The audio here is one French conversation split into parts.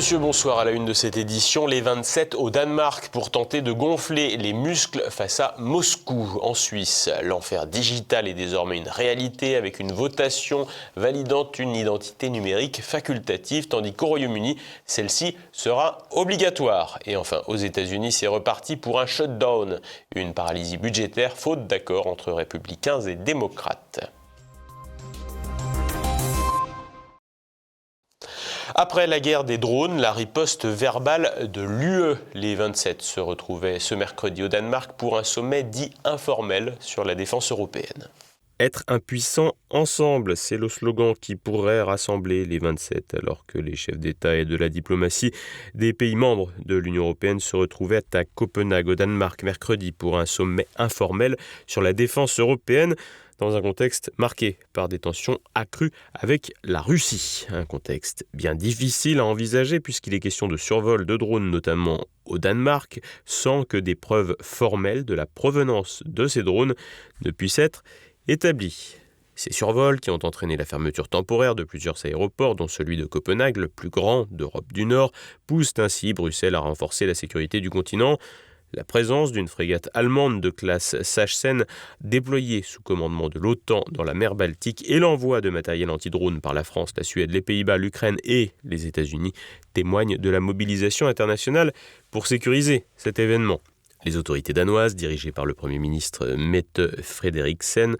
Monsieur, bonsoir. À la une de cette édition, les 27 au Danemark pour tenter de gonfler les muscles face à Moscou. En Suisse, l'enfer digital est désormais une réalité avec une votation validant une identité numérique facultative, tandis qu'au Royaume-Uni, celle-ci sera obligatoire. Et enfin, aux États-Unis, c'est reparti pour un shutdown, une paralysie budgétaire faute d'accord entre républicains et démocrates. Après la guerre des drones, la riposte verbale de l'UE. Les 27 se retrouvaient ce mercredi au Danemark pour un sommet dit informel sur la défense européenne. Être impuissants ensemble, c'est le slogan qui pourrait rassembler les 27, alors que les chefs d'État et de la diplomatie des pays membres de l'Union européenne se retrouvaient à Copenhague au Danemark mercredi pour un sommet informel sur la défense européenne, dans un contexte marqué par des tensions accrues avec la Russie. Un contexte bien difficile à envisager puisqu'il est question de survol de drones, notamment au Danemark, sans que des preuves formelles de la provenance de ces drones ne puissent être établies. Ces survols, qui ont entraîné la fermeture temporaire de plusieurs aéroports, dont celui de Copenhague, le plus grand d'Europe du Nord, poussent ainsi Bruxelles à renforcer la sécurité du continent. La présence d'une frégate allemande de classe Sachsen déployée sous commandement de l'OTAN dans la mer Baltique et l'envoi de matériel anti-drone par la France, la Suède, les Pays-Bas, l'Ukraine et les États-Unis témoignent de la mobilisation internationale pour sécuriser cet événement. Les autorités danoises, dirigées par le Premier ministre Mette Frederiksen,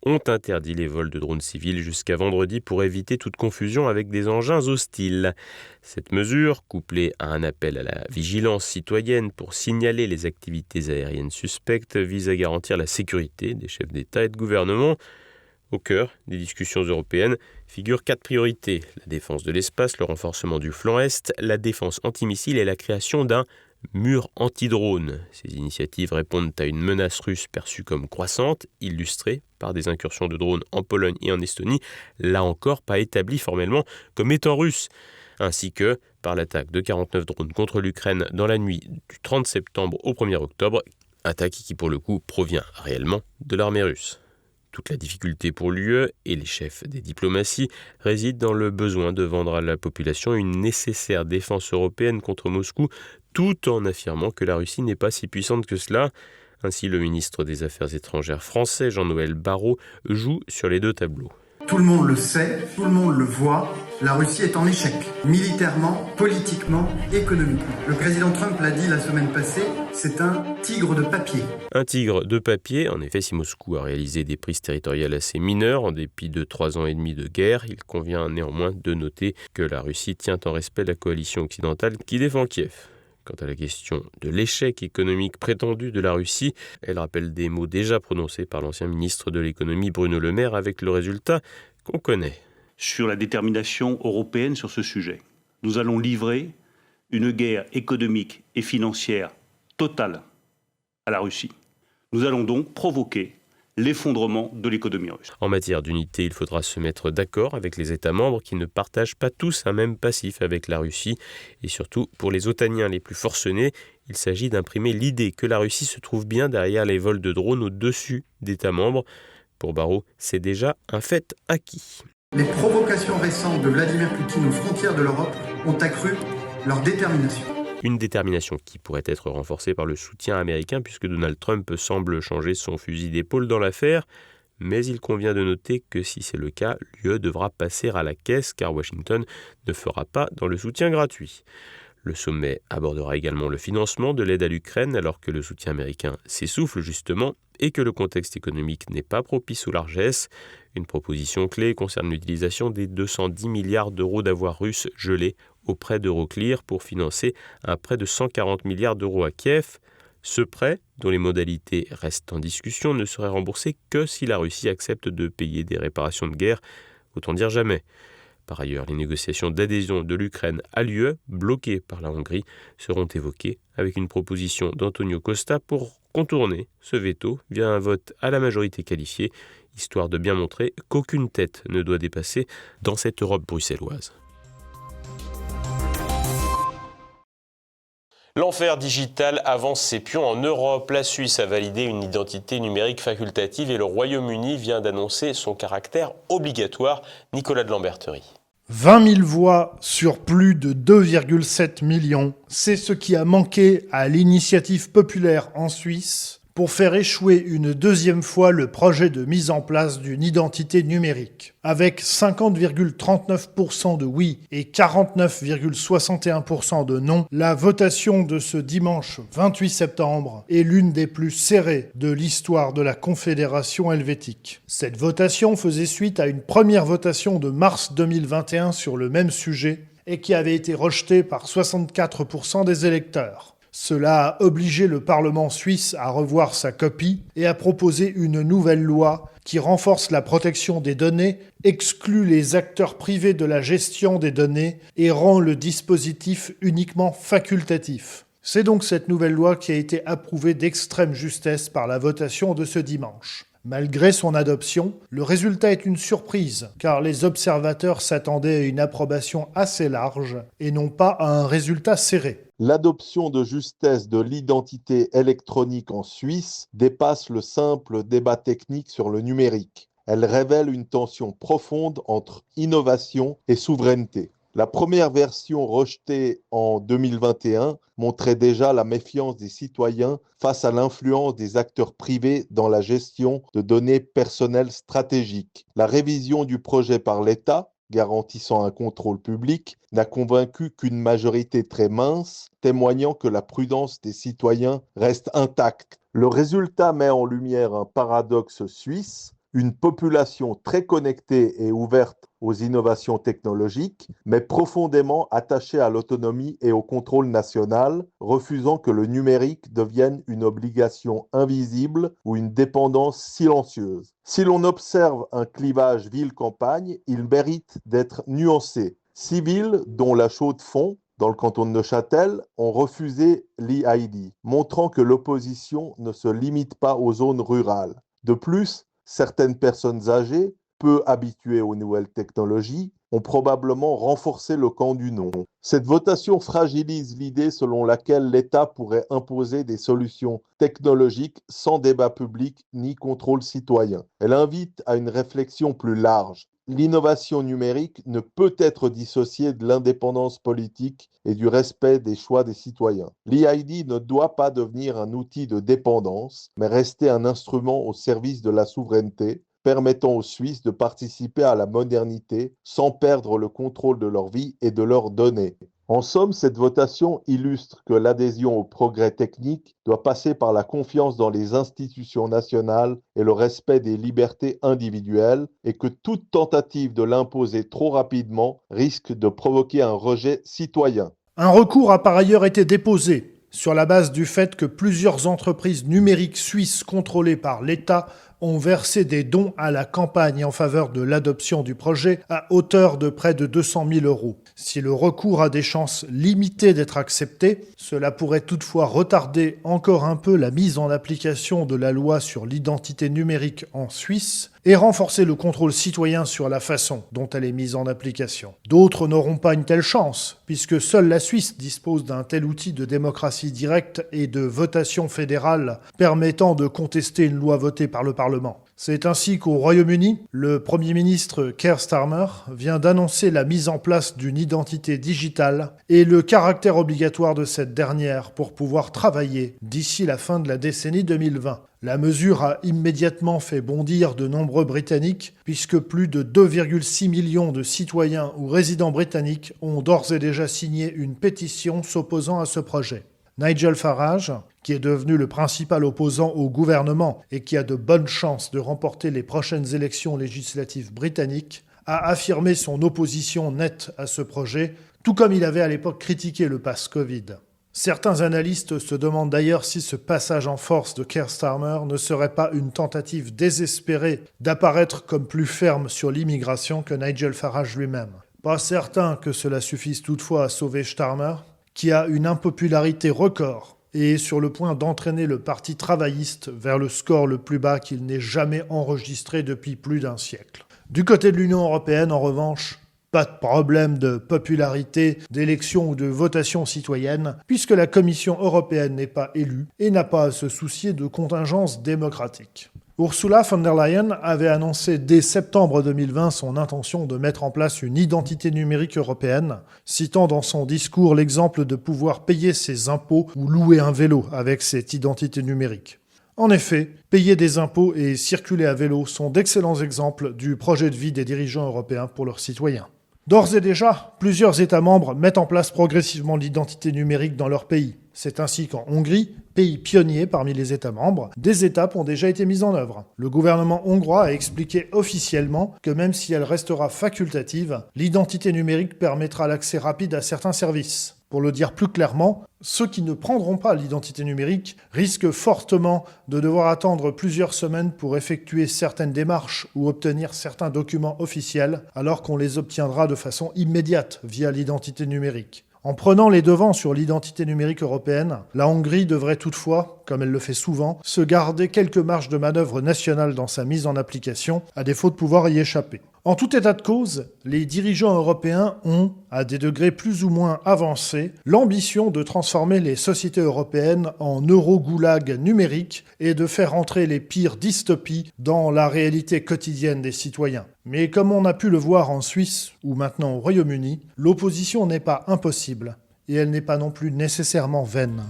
ont interdit les vols de drones civils jusqu'à vendredi pour éviter toute confusion avec des engins hostiles. Cette mesure, couplée à un appel à la vigilance citoyenne pour signaler les activités aériennes suspectes, vise à garantir la sécurité des chefs d'État et de gouvernement. Au cœur des discussions européennes figurent 4 priorités: la défense de l'espace, le renforcement du flanc Est, la défense antimissile et la création d'un mur anti-drone. Ces initiatives répondent à une menace russe perçue comme croissante, illustrée par des incursions de drones en Pologne et en Estonie, là encore pas établies formellement comme étant russes, ainsi que par l'attaque de 49 drones contre l'Ukraine dans la nuit du 30 septembre au 1er octobre, attaque qui pour le coup provient réellement de l'armée russe. Toute la difficulté pour l'UE et les chefs des diplomaties réside dans le besoin de vendre à la population une nécessaire défense européenne contre Moscou, tout en affirmant que la Russie n'est pas si puissante que cela. Ainsi, le ministre des Affaires étrangères français, Jean-Noël Barrot, joue sur les 2 tableaux. Tout le monde le sait, tout le monde le voit, la Russie est en échec, militairement, politiquement, économiquement. Le président Trump l'a dit la semaine passée, c'est un tigre de papier. Un tigre de papier, en effet, si Moscou a réalisé des prises territoriales assez mineures, en dépit de 3 ans et demi de guerre, il convient néanmoins de noter que la Russie tient en respect la coalition occidentale qui défend Kiev. Quant à la question de l'échec économique prétendu de la Russie, elle rappelle des mots déjà prononcés par l'ancien ministre de l'économie Bruno Le Maire avec le résultat qu'on connaît. Sur la détermination européenne sur ce sujet, nous allons livrer une guerre économique et financière totale à la Russie. Nous allons donc provoquer l'effondrement de l'économie russe. En matière d'unité, il faudra se mettre d'accord avec les États membres qui ne partagent pas tous un même passif avec la Russie. Et surtout, pour les otaniens les plus forcenés, il s'agit d'imprimer l'idée que la Russie se trouve bien derrière les vols de drones au-dessus d'États membres. Pour Barrot, c'est déjà un fait acquis. Les provocations récentes de Vladimir Poutine aux frontières de l'Europe ont accru leur détermination. Une détermination qui pourrait être renforcée par le soutien américain puisque Donald Trump semble changer son fusil d'épaule dans l'affaire. Mais il convient de noter que si c'est le cas, l'UE devra passer à la caisse car Washington ne fera pas dans le soutien gratuit. Le sommet abordera également le financement de l'aide à l'Ukraine alors que le soutien américain s'essouffle justement et que le contexte économique n'est pas propice aux largesses. Une proposition clé concerne l'utilisation des 210 milliards d'euros d'avoirs russes gelés auprès d'Euroclear pour financer un prêt de 140 milliards d'euros à Kiev. Ce prêt, dont les modalités restent en discussion, ne serait remboursé que si la Russie accepte de payer des réparations de guerre, autant dire jamais. Par ailleurs, les négociations d'adhésion de l'Ukraine à l'UE, bloquées par la Hongrie, seront évoquées avec une proposition d'Antonio Costa pour contourner ce veto via un vote à la majorité qualifiée, histoire de bien montrer qu'aucune tête ne doit dépasser dans cette Europe bruxelloise. L'enfer digital avance ses pions en Europe. La Suisse a validé une identité numérique facultative et le Royaume-Uni vient d'annoncer son caractère obligatoire. Nicolas de Lamberterie. 20 000 voix sur plus de 2,7 millions, c'est ce qui a manqué à l'initiative populaire en Suisse pour faire échouer une deuxième fois le projet de mise en place d'une identité numérique. Avec 50,39% de oui et 49,61% de non, la votation de ce dimanche 28 septembre est l'une des plus serrées de l'histoire de la Confédération helvétique. Cette votation faisait suite à une première votation de mars 2021 sur le même sujet et qui avait été rejetée par 64% des électeurs. Cela a obligé le Parlement suisse à revoir sa copie et à proposer une nouvelle loi qui renforce la protection des données, exclut les acteurs privés de la gestion des données et rend le dispositif uniquement facultatif. C'est donc cette nouvelle loi qui a été approuvée d'extrême justesse par la votation de ce dimanche. Malgré son adoption, le résultat est une surprise, car les observateurs s'attendaient à une approbation assez large et non pas à un résultat serré. L'adoption de justesse de l'identité électronique en Suisse dépasse le simple débat technique sur le numérique. Elle révèle une tension profonde entre innovation et souveraineté. La première version rejetée en 2021 montrait déjà la méfiance des citoyens face à l'influence des acteurs privés dans la gestion de données personnelles stratégiques. La révision du projet par l'État, garantissant un contrôle public, n'a convaincu qu'une majorité très mince, témoignant que la prudence des citoyens reste intacte. Le résultat met en lumière un paradoxe suisse, une population très connectée et ouverte aux innovations technologiques, mais profondément attachée à l'autonomie et au contrôle national, refusant que le numérique devienne une obligation invisible ou une dépendance silencieuse. Si l'on observe un clivage ville-campagne, il mérite d'être nuancé. 6 villes, dont la Chaux-de-Fonds, dans le canton de Neuchâtel, ont refusé l'e-ID, montrant que l'opposition ne se limite pas aux zones rurales. De plus, certaines personnes âgées, peu habituées aux nouvelles technologies, ont probablement renforcé le camp du non. Cette votation fragilise l'idée selon laquelle l'État pourrait imposer des solutions technologiques sans débat public ni contrôle citoyen. Elle invite à une réflexion plus large. L'innovation numérique ne peut être dissociée de l'indépendance politique et du respect des choix des citoyens. L'e-ID ne doit pas devenir un outil de dépendance, mais rester un instrument au service de la souveraineté, permettant aux Suisses de participer à la modernité sans perdre le contrôle de leur vie et de leurs données. En somme, cette votation illustre que l'adhésion au progrès technique doit passer par la confiance dans les institutions nationales et le respect des libertés individuelles, et que toute tentative de l'imposer trop rapidement risque de provoquer un rejet citoyen. Un recours a par ailleurs été déposé sur la base du fait que plusieurs entreprises numériques suisses contrôlées par l'État ont versé des dons à la campagne en faveur de l'adoption du projet à hauteur de près de 200 000 €. Si le recours a des chances limitées d'être accepté, cela pourrait toutefois retarder encore un peu la mise en application de la loi sur l'identité numérique en Suisse et renforcer le contrôle citoyen sur la façon dont elle est mise en application. D'autres n'auront pas une telle chance, puisque seule la Suisse dispose d'un tel outil de démocratie directe et de votation fédérale permettant de contester une loi votée par le Parlement. C'est ainsi qu'au Royaume-Uni, le Premier ministre Keir Starmer vient d'annoncer la mise en place d'une identité digitale et le caractère obligatoire de cette dernière pour pouvoir travailler d'ici la fin de la décennie 2020. La mesure a immédiatement fait bondir de nombreux Britanniques, puisque plus de 2,6 millions de citoyens ou résidents britanniques ont d'ores et déjà signé une pétition s'opposant à ce projet. Nigel Farage, qui est devenu le principal opposant au gouvernement et qui a de bonnes chances de remporter les prochaines élections législatives britanniques, a affirmé son opposition nette à ce projet, tout comme il avait à l'époque critiqué le pass Covid. Certains analystes se demandent d'ailleurs si ce passage en force de Keir Starmer ne serait pas une tentative désespérée d'apparaître comme plus ferme sur l'immigration que Nigel Farage lui-même. Pas certain que cela suffise toutefois à sauver Starmer, qui a une impopularité record et est sur le point d'entraîner le Parti travailliste vers le score le plus bas qu'il n'ait jamais enregistré depuis plus d'un siècle. Du côté de l'Union européenne, en revanche, pas de problème de popularité, d'élection ou de votation citoyenne, puisque la Commission européenne n'est pas élue et n'a pas à se soucier de contingences démocratiques. Ursula von der Leyen avait annoncé dès septembre 2020 son intention de mettre en place une identité numérique européenne, citant dans son discours l'exemple de pouvoir payer ses impôts ou louer un vélo avec cette identité numérique. En effet, payer des impôts et circuler à vélo sont d'excellents exemples du projet de vie des dirigeants européens pour leurs citoyens. D'ores et déjà, plusieurs États membres mettent en place progressivement l'identité numérique dans leur pays. C'est ainsi qu'en Hongrie, pays pionnier parmi les États membres, des étapes ont déjà été mises en œuvre. Le gouvernement hongrois a expliqué officiellement que même si elle restera facultative, l'identité numérique permettra l'accès rapide à certains services. Pour le dire plus clairement, ceux qui ne prendront pas l'identité numérique risquent fortement de devoir attendre plusieurs semaines pour effectuer certaines démarches ou obtenir certains documents officiels, alors qu'on les obtiendra de façon immédiate via l'identité numérique. En prenant les devants sur l'identité numérique européenne, la Hongrie devrait toutefois, comme elle le fait souvent, se garder quelques marges de manœuvre nationales dans sa mise en application, à défaut de pouvoir y échapper. En tout état de cause, les dirigeants européens ont, à des degrés plus ou moins avancés, l'ambition de transformer les sociétés européennes en euro-goulag numérique et de faire entrer les pires dystopies dans la réalité quotidienne des citoyens. Mais comme on a pu le voir en Suisse ou maintenant au Royaume-Uni, l'opposition n'est pas impossible et elle n'est pas non plus nécessairement vaine.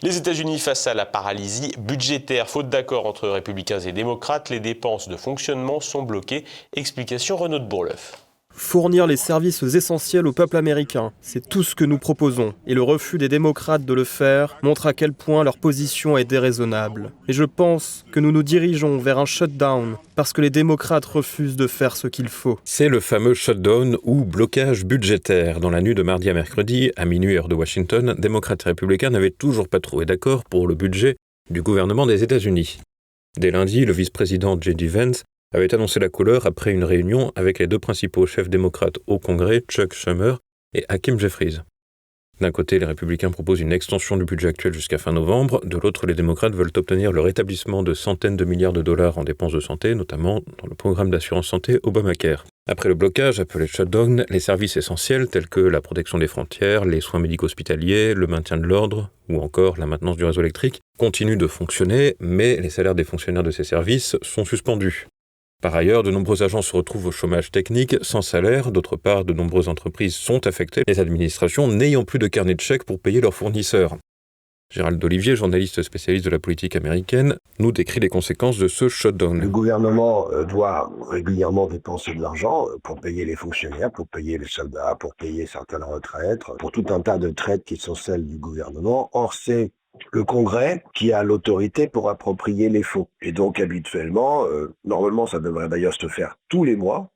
Les États-Unis face à la paralysie budgétaire. Faute d'accord entre républicains et démocrates, les dépenses de fonctionnement sont bloquées. Explication Renaud de Bourleuf. Fournir les services essentiels au peuple américain, c'est tout ce que nous proposons. Et le refus des démocrates de le faire montre à quel point leur position est déraisonnable. Et je pense que nous nous dirigeons vers un shutdown parce que les démocrates refusent de faire ce qu'il faut. C'est le fameux shutdown ou blocage budgétaire. Dans la nuit de mardi à mercredi, à minuit heure de Washington, démocrates et républicains n'avaient toujours pas trouvé d'accord pour le budget du gouvernement des États-Unis. Dès lundi, le vice-président J.D. Vance avait annoncé la couleur après une réunion avec les deux principaux chefs démocrates au Congrès, Chuck Schumer et Hakeem Jeffries. D'un côté, les républicains proposent une extension du budget actuel jusqu'à fin novembre, de l'autre, les démocrates veulent obtenir le rétablissement de centaines de milliards de dollars en dépenses de santé, notamment dans le programme d'assurance santé Obamacare. Après le blocage, appelé shutdown, les services essentiels tels que la protection des frontières, les soins médicaux hospitaliers, le maintien de l'ordre ou encore la maintenance du réseau électrique continuent de fonctionner, mais les salaires des fonctionnaires de ces services sont suspendus. Par ailleurs, de nombreux agents se retrouvent au chômage technique, sans salaire. D'autre part, de nombreuses entreprises sont affectées, les administrations n'ayant plus de carnet de chèques pour payer leurs fournisseurs. Gérald Olivier, journaliste spécialiste de la politique américaine, nous décrit les conséquences de ce shutdown. Le gouvernement doit régulièrement dépenser de l'argent pour payer les fonctionnaires, pour payer les soldats, pour payer certaines retraites, pour tout un tas de traites qui sont celles du gouvernement. Or, c'est le Congrès qui a l'autorité pour approprier les fonds. Et donc, habituellement, normalement, ça devrait d'ailleurs se faire tous les mois,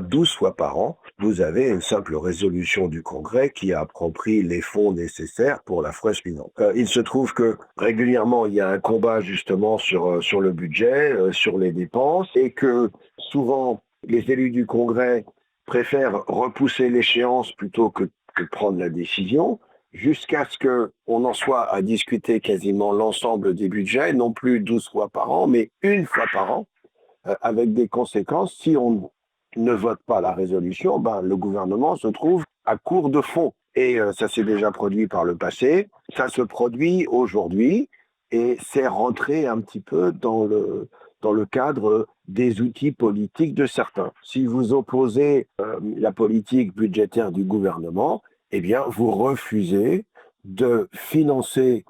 12 fois par an, vous avez une simple résolution du Congrès qui approprie les fonds nécessaires pour la fois suivante. Il se trouve que régulièrement, il y a un combat justement sur le budget, sur les dépenses, et que souvent, les élus du Congrès préfèrent repousser l'échéance plutôt que prendre la décision, jusqu'à ce qu'on en soit à discuter quasiment l'ensemble des budgets, non plus 12 fois par an, mais une fois par an, avec des conséquences. Si on ne vote pas la résolution, le gouvernement se trouve à court de fonds. Et ça s'est déjà produit par le passé, ça se produit aujourd'hui, et c'est rentré un petit peu dans le cadre des outils politiques de certains. Si vous opposez la politique budgétaire du gouvernement, eh bien, vous refusez de financer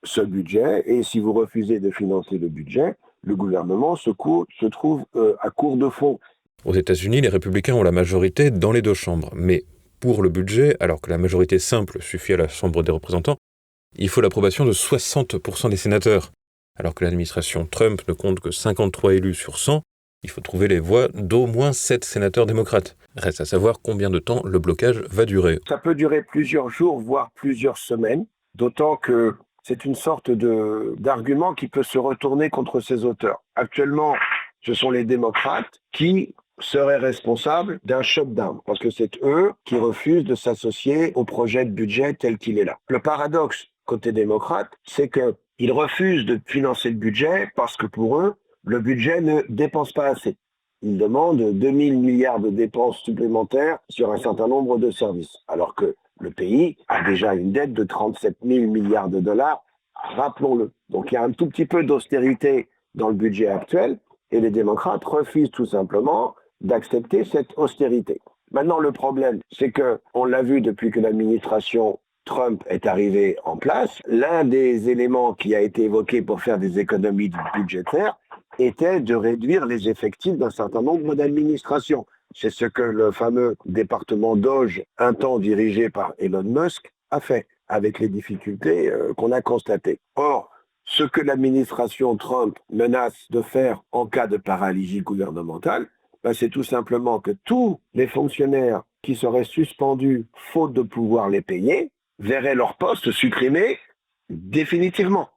ce budget. Et si vous refusez de financer le budget, le gouvernement se trouve à court de fonds. Aux États-Unis, les républicains ont la majorité dans les deux chambres. Mais pour le budget, alors que la majorité simple suffit à la Chambre des représentants, il faut l'approbation de 60% des sénateurs. Alors que l'administration Trump ne compte que 53 élus sur 100, il faut trouver les voix d'au moins 7 sénateurs démocrates. Reste à savoir combien de temps le blocage va durer. Ça peut durer plusieurs jours, voire plusieurs semaines, d'autant que c'est une sorte d'argument qui peut se retourner contre ses auteurs. Actuellement, ce sont les démocrates qui seraient responsables d'un shutdown, parce que c'est eux qui refusent de s'associer au projet de budget tel qu'il est là. Le paradoxe côté démocrate, c'est qu'ils refusent de financer le budget parce que pour eux, le budget ne dépense pas assez. Ils demandent 2000 milliards de dépenses supplémentaires sur un certain nombre de services, alors que le pays a déjà une dette de 37 000 milliards de dollars rappelons-le. Donc il y a un tout petit peu d'austérité dans le budget actuel et les démocrates refusent tout simplement d'accepter cette austérité. Maintenant, le problème, c'est que, on l'a vu depuis que l'administration Trump est arrivée en place, l'un des éléments qui a été évoqué pour faire des économies budgétaires était de réduire les effectifs d'un certain nombre d'administrations. C'est ce que le fameux département Doge, un temps dirigé par Elon Musk, a fait, avec les difficultés qu'on a constatées. Or, ce que l'administration Trump menace de faire en cas de paralysie gouvernementale, c'est tout simplement que tous les fonctionnaires qui seraient suspendus faute de pouvoir les payer verraient leur poste supprimé définitivement.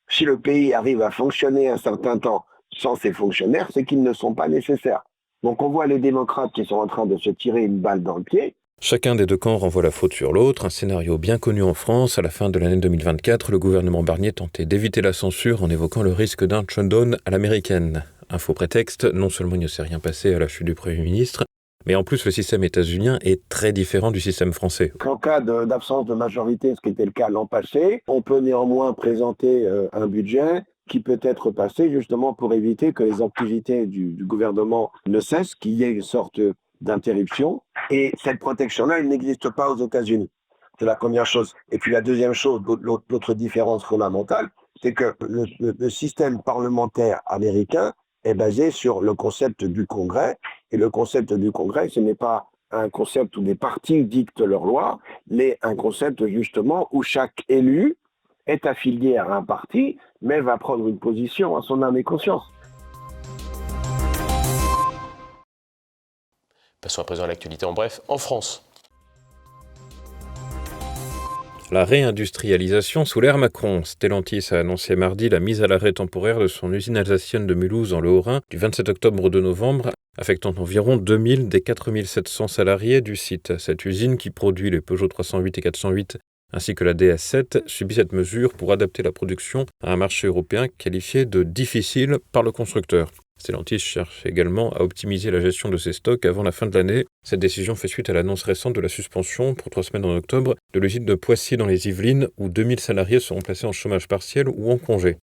Si le pays arrive à fonctionner un certain temps sans ces fonctionnaires, c'est qu'ils ne sont pas nécessaires. Donc on voit les démocrates qui sont en train de se tirer une balle dans le pied. Chacun des deux camps renvoie la faute sur l'autre, un scénario bien connu en France. À la fin de l'année 2024, le gouvernement Barnier tentait d'éviter la censure en évoquant le risque d'un shutdown à l'américaine. Un faux prétexte, non seulement il ne s'est rien passé à la chute du Premier ministre, mais en plus le système états-unien est très différent du système français. En cas d'absence de majorité, ce qui était le cas l'an passé, on peut néanmoins présenter un budget qui peut être passé justement pour éviter que les activités du gouvernement ne cessent, qu'il y ait une sorte d'interruption. Et cette protection-là, elle n'existe pas aux États-Unis. C'est la première chose. Et puis la deuxième chose, l'autre différence fondamentale, c'est que le système parlementaire américain est basé sur le concept du Congrès. Et le concept du Congrès, ce n'est pas un concept où des partis dictent leurs lois, mais un concept justement où chaque élu est affilié à un parti, mais va prendre une position à son âme et conscience. Passons à présent à l'actualité en bref, en France. La réindustrialisation sous l'ère Macron. Stellantis a annoncé mardi la mise à l'arrêt temporaire de son usine alsacienne de Mulhouse dans le Haut-Rhin du 27 octobre au 2 novembre, affectant environ 2000 des 4700 salariés du site. Cette usine, qui produit les Peugeot 308 et 408 ainsi que la DS7, subit cette mesure pour adapter la production à un marché européen qualifié de difficile par le constructeur. Stellantis cherche également à optimiser la gestion de ses stocks avant la fin de l'année. Cette décision fait suite à l'annonce récente de la suspension, pour 3 semaines en octobre, de l'usine de Poissy dans les Yvelines, où 2000 salariés seront placés en chômage partiel ou en congé.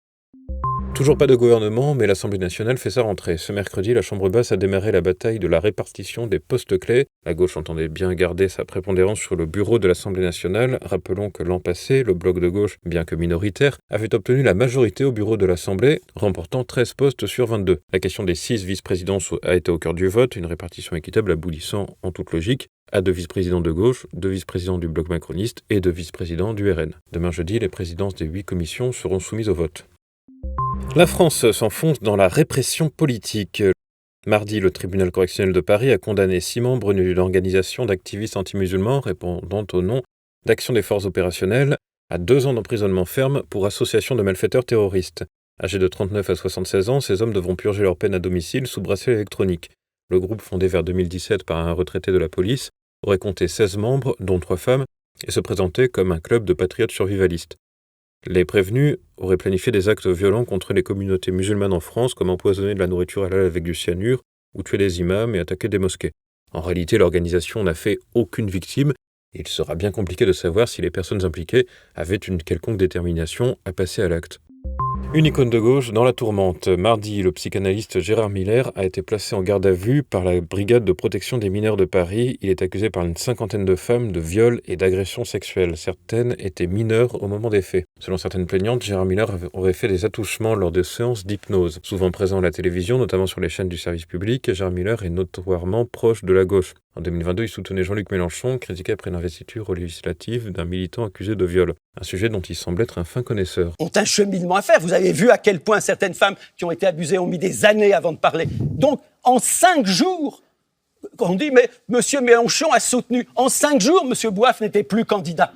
Toujours pas de gouvernement, mais l'Assemblée nationale fait sa rentrée. Ce mercredi, la Chambre basse a démarré la bataille de la répartition des postes clés. La gauche entendait bien garder sa prépondérance sur le bureau de l'Assemblée nationale. Rappelons que l'an passé, le bloc de gauche, bien que minoritaire, avait obtenu la majorité au bureau de l'Assemblée, remportant 13 postes sur 22. La question des 6 vice-présidences a été au cœur du vote, une répartition équitable aboutissant, en toute logique, à 2 vice-présidents de gauche, 2 vice-présidents du bloc macroniste et 2 vice-présidents du RN. Demain jeudi, les présidences des 8 commissions seront soumises au vote. La France s'enfonce dans la répression politique. Mardi, le tribunal correctionnel de Paris a condamné 6 membres d'une organisation d'activistes anti-musulmans répondant au nom d'Action des forces opérationnelles à 2 ans d'emprisonnement ferme pour association de malfaiteurs terroristes. Âgés de 39 à 76 ans, ces hommes devront purger leur peine à domicile sous bracelet électronique. Le groupe, fondé vers 2017 par un retraité de la police, aurait compté 16 membres, dont 3 femmes, et se présentait comme un club de patriotes survivalistes. Les prévenus auraient planifié des actes violents contre les communautés musulmanes en France, comme empoisonner de la nourriture halal avec du cyanure, ou tuer des imams et attaquer des mosquées. En réalité, l'organisation n'a fait aucune victime, et il sera bien compliqué de savoir si les personnes impliquées avaient une quelconque détermination à passer à l'acte. Une icône de gauche dans la tourmente. Mardi, le psychanalyste Gérard Miller a été placé en garde à vue par la brigade de protection des mineurs de Paris. Il est accusé par une 50aine de femmes de viol et d'agression sexuelle. Certaines étaient mineures au moment des faits. Selon certaines plaignantes, Gérard Miller aurait fait des attouchements lors de séances d'hypnose. Souvent présent à la télévision, notamment sur les chaînes du service public, Gérard Miller est notoirement proche de la gauche. En 2022, il soutenait Jean-Luc Mélenchon, critiqué après l'investiture aux législatives d'un militant accusé de viol. Un sujet dont il semble être un fin connaisseur. Ont un cheminement à faire. Vous avez vu à quel point certaines femmes qui ont été abusées ont mis des années avant de parler. Donc, en 5 jours, on dit, mais M. Mélenchon a soutenu. En 5 jours, M. Bouaf n'était plus candidat.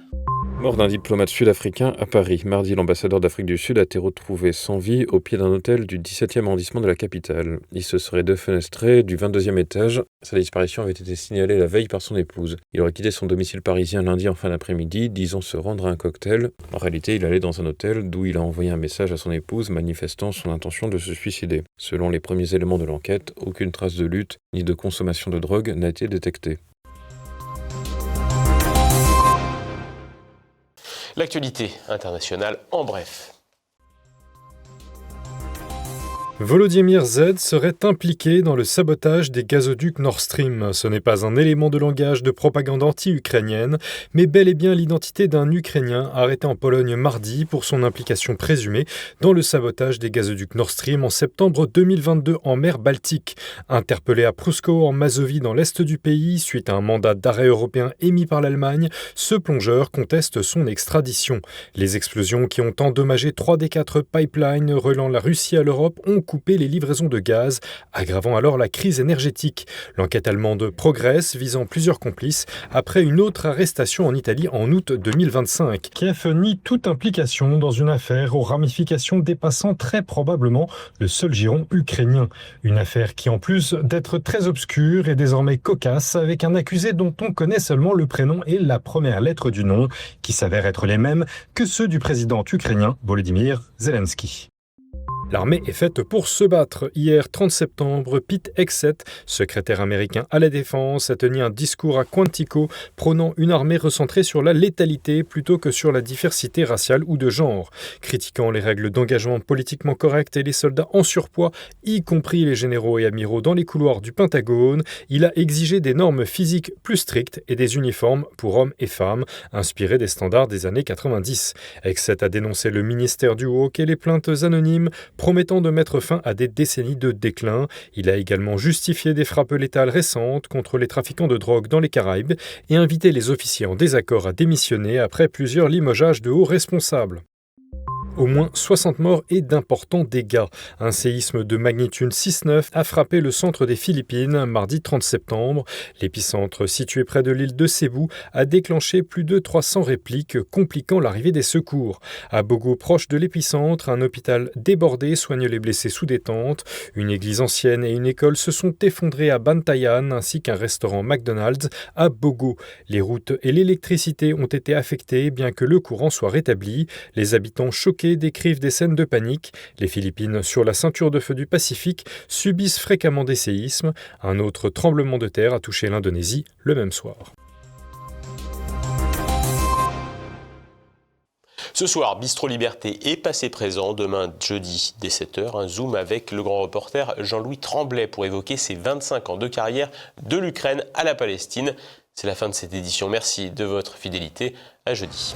Mort d'un diplomate sud-africain à Paris. Mardi, l'ambassadeur d'Afrique du Sud a été retrouvé sans vie au pied d'un hôtel du 17e arrondissement de la capitale. Il se serait défenestré du 22e étage. Sa disparition avait été signalée la veille par son épouse. Il aurait quitté son domicile parisien lundi en fin d'après-midi, disant se rendre à un cocktail. En réalité, il allait dans un hôtel d'où il a envoyé un message à son épouse manifestant son intention de se suicider. Selon les premiers éléments de l'enquête, aucune trace de lutte ni de consommation de drogue n'a été détectée. L'actualité internationale en bref. Volodymyr Z serait impliqué dans le sabotage des gazoducs Nord Stream. Ce n'est pas un élément de langage de propagande anti-ukrainienne, mais bel et bien l'identité d'un Ukrainien arrêté en Pologne mardi pour son implication présumée dans le sabotage des gazoducs Nord Stream en septembre 2022 en mer Baltique. Interpellé à Pruszków en Mazovie dans l'est du pays, suite à un mandat d'arrêt européen émis par l'Allemagne, ce plongeur conteste son extradition. Les explosions qui ont endommagé 3 des 4 pipelines reliant la Russie à l'Europe ont coupé les livraisons de gaz, aggravant alors la crise énergétique. L'enquête allemande progresse, visant plusieurs complices, après une autre arrestation en Italie en août 2025. Kiev nie toute implication dans une affaire aux ramifications dépassant très probablement le seul giron ukrainien. Une affaire qui, en plus d'être très obscure, est désormais cocasse, avec un accusé dont on connaît seulement le prénom et la première lettre du nom, qui s'avèrent être les mêmes que ceux du président ukrainien Volodymyr Zelensky. L'armée est faite pour se battre. Hier, 30 septembre, Pete Hegseth, secrétaire américain à la Défense, a tenu un discours à Quantico prônant une armée recentrée sur la létalité plutôt que sur la diversité raciale ou de genre. Critiquant les règles d'engagement politiquement correctes et les soldats en surpoids, y compris les généraux et amiraux dans les couloirs du Pentagone, il a exigé des normes physiques plus strictes et des uniformes pour hommes et femmes, inspirés des standards des années 90. Hegseth a dénoncé le ministère du Hawk et les plaintes anonymes, promettant de mettre fin à des décennies de déclin. Il a également justifié des frappes létales récentes contre les trafiquants de drogue dans les Caraïbes et invité les officiers en désaccord à démissionner après plusieurs limogeages de hauts responsables. Au moins 60 morts et d'importants dégâts. Un séisme de magnitude 6,9 a frappé le centre des Philippines mardi 30 septembre. L'épicentre, situé près de l'île de Cebu, a déclenché plus de 300 répliques, compliquant l'arrivée des secours. À Bogo, proche de l'épicentre, un hôpital débordé soigne les blessés sous détente. Une église ancienne et une école se sont effondrées à Bantayan, ainsi qu'un restaurant McDonald's à Bogo. Les routes et l'électricité ont été affectées, bien que le courant soit rétabli. Les habitants choqués décrivent des scènes de panique. Les Philippines, sur la ceinture de feu du Pacifique, subissent fréquemment des séismes. Un autre tremblement de terre a touché l'Indonésie le même soir. Ce soir, Bistro Liberté est passé présent. Demain, jeudi, dès 7h, un zoom avec le grand reporter Jean-Louis Tremblay pour évoquer ses 25 ans de carrière de l'Ukraine à la Palestine. C'est la fin de cette édition. Merci de votre fidélité. À jeudi.